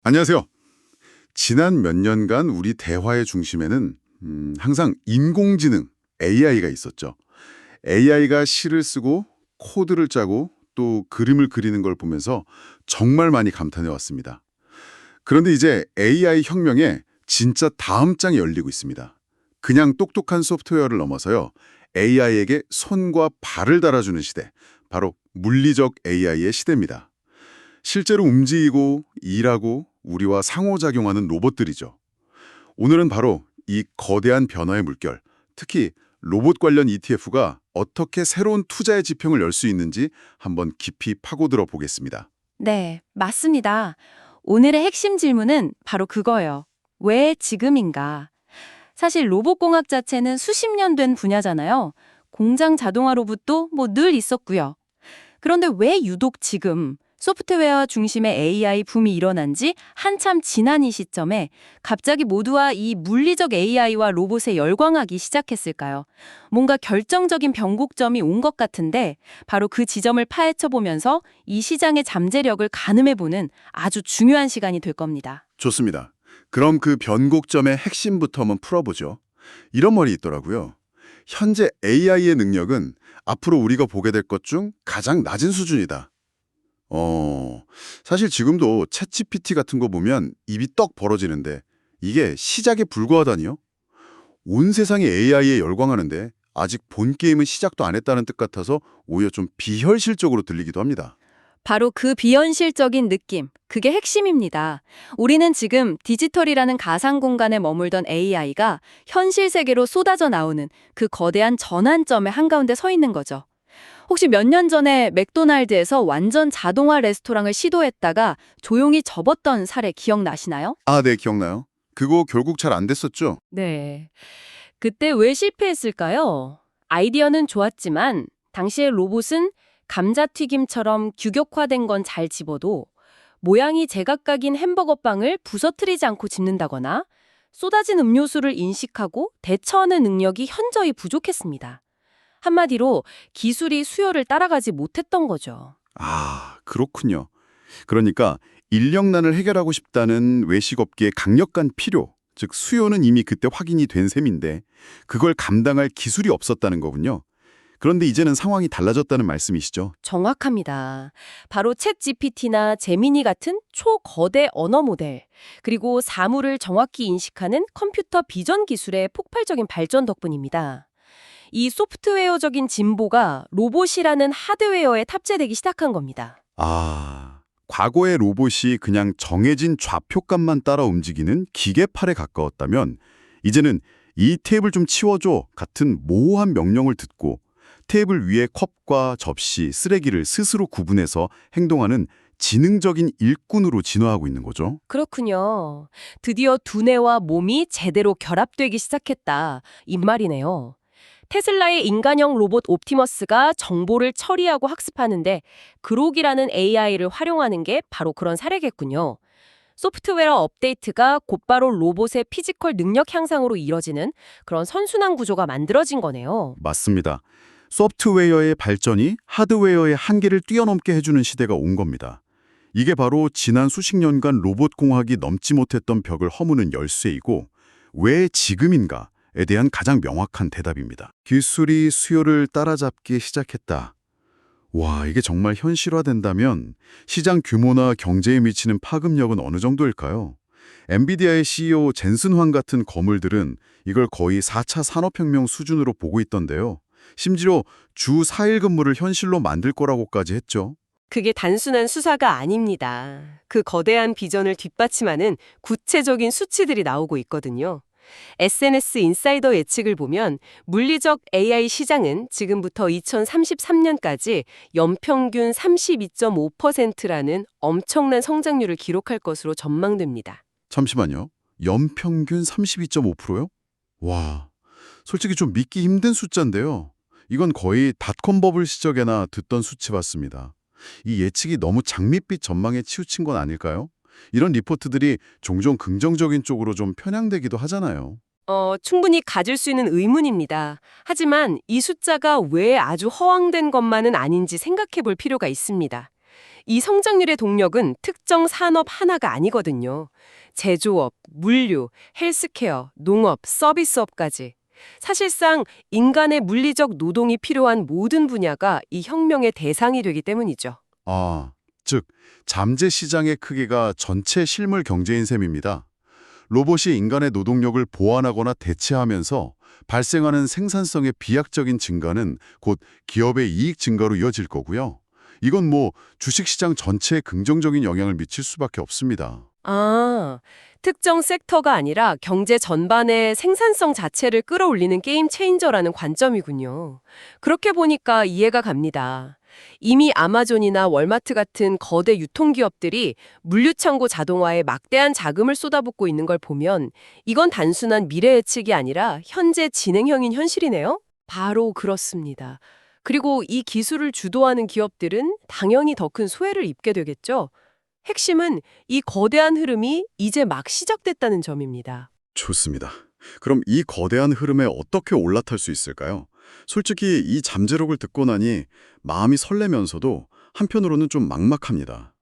안녕하세요. 지난 몇 년간 우리 대화의 중심에는 항상 인공지능, AI가 있었죠. AI가 시를 쓰고 코드를 짜고 또 그림을 그리는 걸 보면서 정말 많이 감탄해 왔습니다. 그런데 이제 AI 혁명에 진짜 다음 장이 열리고 있습니다. 그냥 똑똑한 소프트웨어를 넘어서요. AI에게 손과 발을 달아주는 시대, 바로 물리적 AI의 시대입니다. 실제로 움직이고 일하고 우리와 상호작용하는 로봇들이죠. 오늘은 바로 이 거대한 변화의 물결, 특히 로봇 관련 ETF가 어떻게 새로운 투자의 지평을 열 수 있는지 한번 깊이 파고들어 보겠습니다. 네, 맞습니다. 오늘의 핵심 질문은 바로 그거예요. 왜 지금인가? 사실 로봇공학 자체는 수십 년 된 분야잖아요. 공장 자동화 로봇도 늘 있었고요. 그런데 왜 유독 지금 소프트웨어 중심의 AI 붐이 일어난 지 한참 지난 이 시점에 갑자기 모두와 이 물리적 AI와 로봇에 열광하기 시작했을까요? 뭔가 결정적인 변곡점이 온 것 같은데 바로 그 지점을 파헤쳐보면서 이 시장의 잠재력을 가늠해보는 아주 중요한 시간이 될 겁니다. 좋습니다. 그럼 그 변곡점의 핵심부터 한번 풀어보죠. 이런 말이 있더라고요. 현재 AI의 능력은 앞으로 우리가 보게 될 것 중 가장 낮은 수준이다. 사실 지금도 챗GPT 같은 거 보면 입이 떡 벌어지는데 이게 시작에 불과하다니요? 온 세상이 AI에 열광하는데 아직 본 게임은 시작도 안 했다는 뜻 같아서 오히려 좀 비현실적으로 들리기도 합니다. 바로 그 비현실적인 느낌, 그게 핵심입니다. 우리는 지금 디지털이라는 가상 공간에 머물던 AI가 현실 세계로 쏟아져 나오는 그 거대한 전환점의 한가운데 서 있는 거죠. 혹시 몇 년 전에 맥도날드에서 완전 자동화 레스토랑을 시도했다가 조용히 접었던 사례 기억나시나요? 아, 네, 기억나요? 그거 결국 잘 안 됐었죠? 네. 그때 왜 실패했을까요? 아이디어는 좋았지만 당시의 로봇은 감자튀김처럼 규격화된 건 잘 집어도 모양이 제각각인 햄버거 빵을 부서뜨리지 않고 집는다거나 쏟아진 음료수를 인식하고 대처하는 능력이 현저히 부족했습니다. 한마디로 기술이 수요를 따라가지 못했던 거죠. 아, 그렇군요. 그러니까 인력난을 해결하고 싶다는 외식업계의 강력한 필요, 즉 수요는 이미 그때 확인이 된 셈인데 그걸 감당할 기술이 없었다는 거군요. 그런데 이제는 상황이 달라졌다는 말씀이시죠? 정확합니다. 바로 챗 GPT나 제미니 같은 초거대 언어 모델, 그리고 사물을 정확히 인식하는 컴퓨터 비전 기술의 폭발적인 발전 덕분입니다. 이 소프트웨어적인 진보가 로봇이라는 하드웨어에 탑재되기 시작한 겁니다. 아, 과거의 로봇이 그냥 정해진 좌표값만 따라 움직이는 기계팔에 가까웠다면 이제는 이 테이블 좀 치워줘 같은 모호한 명령을 듣고 테이블 위에 컵과 접시, 쓰레기를 스스로 구분해서 행동하는 지능적인 일꾼으로 진화하고 있는 거죠. 그렇군요. 드디어 두뇌와 몸이 제대로 결합되기 시작했다. 이 말이네요. 테슬라의 인간형 로봇 옵티머스가 정보를 처리하고 학습하는데 그록이라는 AI를 활용하는 게 바로 그런 사례겠군요. 소프트웨어 업데이트가 곧바로 로봇의 피지컬 능력 향상으로 이뤄지는 그런 선순환 구조가 만들어진 거네요. 맞습니다. 소프트웨어의 발전이 하드웨어의 한계를 뛰어넘게 해주는 시대가 온 겁니다. 이게 바로 지난 수십 년간 로봇 공학이 넘지 못했던 벽을 허무는 열쇠이고 왜 지금인가에 대한 가장 명확한 대답입니다. 기술이 수요를 따라잡기 시작했다. 와, 이게 정말 현실화된다면 시장 규모나 경제에 미치는 파급력은 어느 정도일까요? 엔비디아의 CEO 젠슨 황 같은 거물들은 이걸 거의 4차 산업혁명 수준으로 보고 있던데요. 심지어 주 4일 근무를 현실로 만들 거라고까지 했죠. 그게 단순한 수사가 아닙니다. 그 거대한 비전을 뒷받침하는 구체적인 수치들이 나오고 있거든요. SNS 인사이더 예측을 보면 물리적 AI 시장은 지금부터 2033년까지 연평균 32.5%라는 엄청난 성장률을 기록할 것으로 전망됩니다. 잠시만요. 연평균 32.5%요? 와, 솔직히 좀 믿기 힘든 숫자인데요. 이건 거의 닷컴 버블 시절에나 듣던 수치 같습니다. 이 예측이 너무 장밋빛 전망에 치우친 건 아닐까요? 이런 리포트들이 종종 긍정적인 쪽으로 좀 편향되기도 하잖아요. 충분히 가질 수 있는 의문입니다. 하지만 이 숫자가 왜 아주 허황된 것만은 아닌지 생각해 볼 필요가 있습니다. 이 성장률의 동력은 특정 산업 하나가 아니거든요. 제조업, 물류, 헬스케어, 농업, 서비스업까지. 사실상 인간의 물리적 노동이 필요한 모든 분야가 이 혁명의 대상이 되기 때문이죠. 아, 즉 잠재 시장의 크기가 전체 실물 경제인 셈입니다. 로봇이 인간의 노동력을 보완하거나 대체하면서 발생하는 생산성의 비약적인 증가는 곧 기업의 이익 증가로 이어질 거고요. 이건 뭐 주식시장 전체에 긍정적인 영향을 미칠 수밖에 없습니다. 아, 특정 섹터가 아니라 경제 전반의 생산성 자체를 끌어올리는 게임 체인저라는 관점이군요. 그렇게 보니까 이해가 갑니다. 이미 아마존이나 월마트 같은 거대 유통기업들이 물류창고 자동화에 막대한 자금을 쏟아붓고 있는 걸 보면 이건 단순한 미래 예측이 아니라 현재 진행형인 현실이네요? 바로 그렇습니다. 그리고 이 기술을 주도하는 기업들은 당연히 더 큰 수혜를 입게 되겠죠. 핵심은 이 거대한 흐름이 이제 막 시작됐다는 점입니다. 좋습니다. 그럼 이 거대한 흐름에 어떻게 올라탈 수 있을까요? 솔직히 이 잠재력을 듣고 나니 마음이 설레면서도 한편으로는 좀 막막합니다.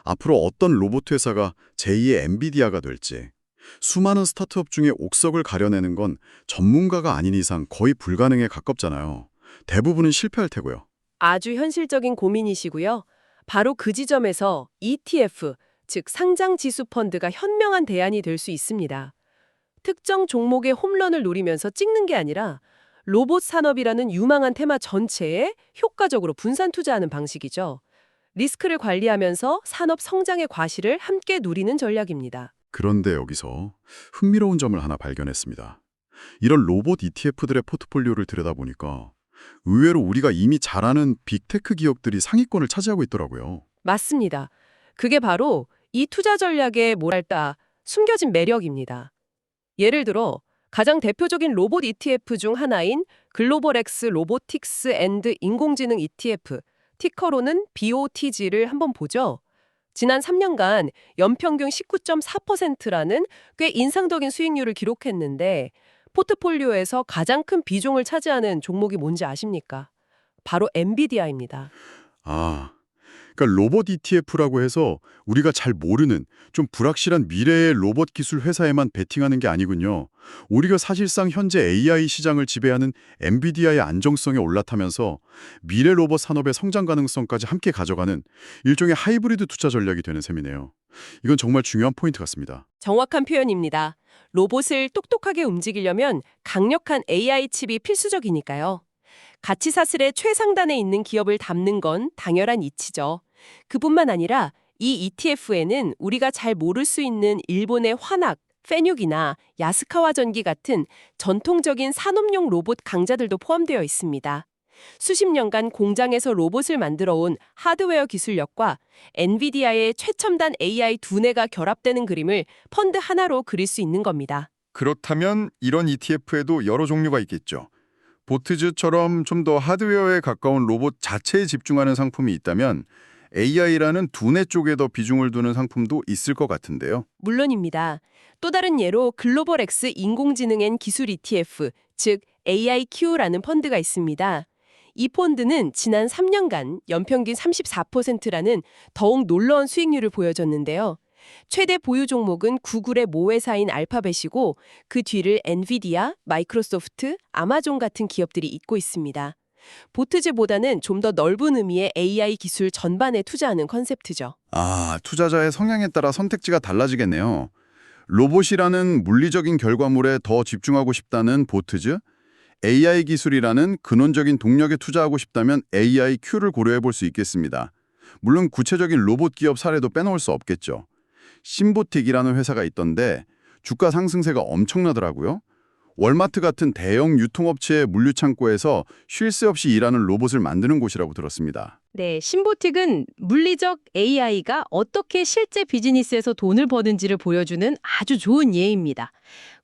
앞으로 어떤 로봇 회사가 제2의 엔비디아가 될지, 수많은 스타트업 중에 옥석을 가려내는 건 전문가가 아닌 이상 거의 불가능에 가깝잖아요. 대부분은 실패할 테고요. 아주 현실적인 고민이시고요. 바로 그 지점에서 ETF, 즉 상장 지수 펀드가 현명한 대안이 될 수 있습니다. 특정 종목의 홈런을 노리면서 찍는 게 아니라 로봇 산업이라는 유망한 테마 전체에 효과적으로 분산 투자하는 방식이죠. 리스크를 관리하면서 산업 성장의 과실을 함께 누리는 전략입니다. 그런데 여기서 흥미로운 점을 하나 발견했습니다. 이런 로봇 ETF들의 포트폴리오를 들여다보니까 의외로 우리가 이미 잘 아는 빅테크 기업들이 상위권을 차지하고 있더라고요. 맞습니다. 그게 바로 이 투자 전략의 뭐랄까 숨겨진 매력입니다. 예를 들어 가장 대표적인 로봇 ETF 중 하나인 글로벌엑스 로보틱스 앤드 인공지능 ETF, 티커로는 BOTG를 한번 보죠. 지난 3년간 연평균 19.4%라는 꽤 인상적인 수익률을 기록했는데 포트폴리오에서 가장 큰 비중을 차지하는 종목이 뭔지 아십니까? 바로 엔비디아입니다. 아, 그러니까 로봇 ETF라고 해서 우리가 잘 모르는 좀 불확실한 미래의 로봇 기술 회사에만 베팅하는 게 아니군요. 우리가 사실상 현재 AI 시장을 지배하는 엔비디아의 안정성에 올라타면서 미래 로봇 산업의 성장 가능성까지 함께 가져가는 일종의 하이브리드 투자 전략이 되는 셈이네요. 이건 정말 중요한 포인트 같습니다. 정확한 표현입니다. 로봇을 똑똑하게 움직이려면 강력한 AI 칩이 필수적이니까요. 가치 사슬의 최상단에 있는 기업을 담는 건 당연한 이치죠. 그뿐만 아니라 이 ETF에는 우리가 잘 모를 수 있는 일본의 화낙, 페뉴기나 야스카와 전기 같은 전통적인 산업용 로봇 강자들도 포함되어 있습니다. 수십 년간 공장에서 로봇을 만들어 온 하드웨어 기술력과 엔비디아의 최첨단 AI 두뇌가 결합되는 그림을 펀드 하나로 그릴 수 있는 겁니다. 그렇다면 이런 ETF에도 여러 종류가 있겠죠. 보트즈처럼 좀 더 하드웨어에 가까운 로봇 자체에 집중하는 상품이 있다면 AI라는 두뇌 쪽에 더 비중을 두는 상품도 있을 것 같은데요. 물론입니다. 또 다른 예로 글로벌엑스 인공지능 기술 ETF, 즉 AIQ라는 펀드가 있습니다. 이 펀드는 지난 3년간 연평균 34%라는 더욱 놀라운 수익률을 보여줬는데요. 최대 보유 종목은 구글의 모회사인 알파벳이고 그 뒤를 엔비디아, 마이크로소프트, 아마존 같은 기업들이 잇고 있습니다. 보트즈보다는 좀 더 넓은 의미의 AI 기술 전반에 투자하는 컨셉트죠. 아, 투자자의 성향에 따라 선택지가 달라지겠네요. 로봇이라는 물리적인 결과물에 더 집중하고 싶다는 보트즈, AI 기술이라는 근원적인 동력에 투자하고 싶다면 AIQ를 고려해 볼 수 있겠습니다. 물론 구체적인 로봇 기업 사례도 빼놓을 수 없겠죠. 심보틱이라는 회사가 있던데 주가 상승세가 엄청나더라고요. 월마트 같은 대형 유통업체의 물류창고에서 쉴 새 없이 일하는 로봇을 만드는 곳이라고 들었습니다. 네, 심보틱은 물리적 AI가 어떻게 실제 비즈니스에서 돈을 버는지를 보여주는 아주 좋은 예입니다.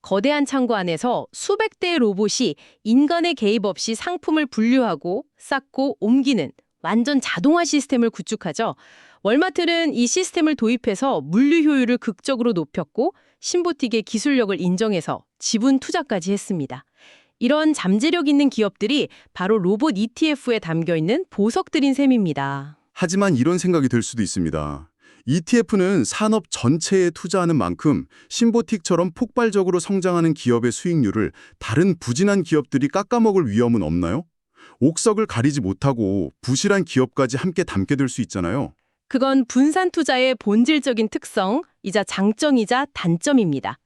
거대한 창고 안에서 수백 대의 로봇이 인간의 개입 없이 상품을 분류하고 쌓고 옮기는 완전 자동화 시스템을 구축하죠. 월마트는 이 시스템을 도입해서 물류 효율을 극적으로 높였고 심보틱의 기술력을 인정해서 지분 투자까지 했습니다. 이런 잠재력 있는 기업들이 바로 로봇 ETF에 담겨있는 보석들인 셈입니다. 하지만 이런 생각이 들 수도 있습니다. ETF는 산업 전체에 투자하는 만큼 심보틱처럼 폭발적으로 성장하는 기업의 수익률을 다른 부진한 기업들이 깎아먹을 위험은 없나요? 옥석을 가리지 못하고 부실한 기업까지 함께 담게 될 수 있잖아요. 그건 분산 투자의 본질적인 특성이자 장점이자 단점입니다.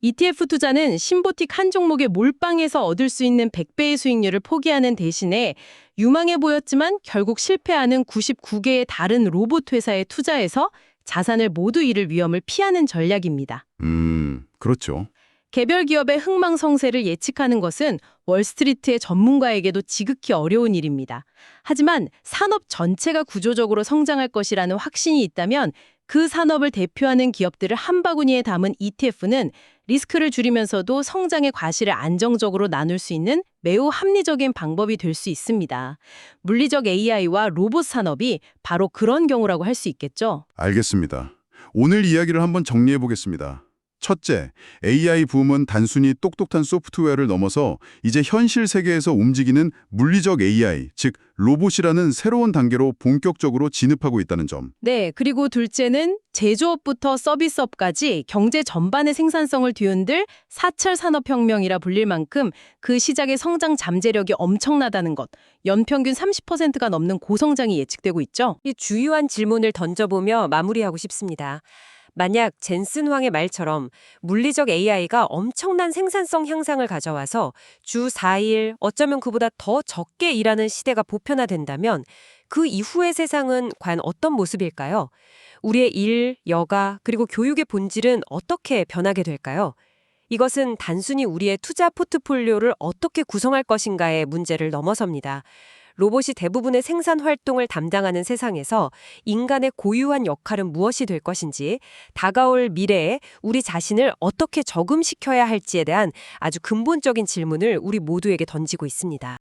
ETF 투자는 심보틱 한 종목에 몰빵해서 얻을 수 있는 100배의 수익률을 포기하는 대신에 유망해 보였지만 결국 실패하는 99개의 다른 로봇 회사에 투자해서 자산을 모두 잃을 위험을 피하는 전략입니다. 그렇죠. 개별 기업의 흥망성쇠를 예측하는 것은 월스트리트의 전문가에게도 지극히 어려운 일입니다. 하지만 산업 전체가 구조적으로 성장할 것이라는 확신이 있다면 그 산업을 대표하는 기업들을 한 바구니에 담은 ETF는 리스크를 줄이면서도 성장의 과실을 안정적으로 나눌 수 있는 매우 합리적인 방법이 될 수 있습니다. 물리적 AI와 로봇 산업이 바로 그런 경우라고 할 수 있겠죠. 알겠습니다. 오늘 이야기를 한번 정리해 보겠습니다. 첫째, AI 붐은 단순히 똑똑한 소프트웨어를 넘어서 이제 현실 세계에서 움직이는 물리적 AI, 즉 로봇이라는 새로운 단계로 본격적으로 진입하고 있다는 점. 네, 그리고 둘째는 제조업부터 서비스업까지 경제 전반의 생산성을 뒤흔들 4차 산업혁명이라 불릴 만큼 그 시작의 성장 잠재력이 엄청나다는 것, 연평균 30%가 넘는 고성장이 예측되고 있죠. 이 주요한 질문을 던져보며 마무리하고 싶습니다. 만약 젠슨 황의 말처럼 물리적 AI가 엄청난 생산성 향상을 가져와서 주 4일, 어쩌면 그보다 더 적게 일하는 시대가 보편화된다면 그 이후의 세상은 과연 어떤 모습일까요? 우리의 일, 여가, 그리고 교육의 본질은 어떻게 변하게 될까요? 이것은 단순히 우리의 투자 포트폴리오를 어떻게 구성할 것인가의 문제를 넘어섭니다. 로봇이 대부분의 생산 활동을 담당하는 세상에서 인간의 고유한 역할은 무엇이 될 것인지, 다가올 미래에 우리 자신을 어떻게 적응시켜야 할지에 대한 아주 근본적인 질문을 우리 모두에게 던지고 있습니다.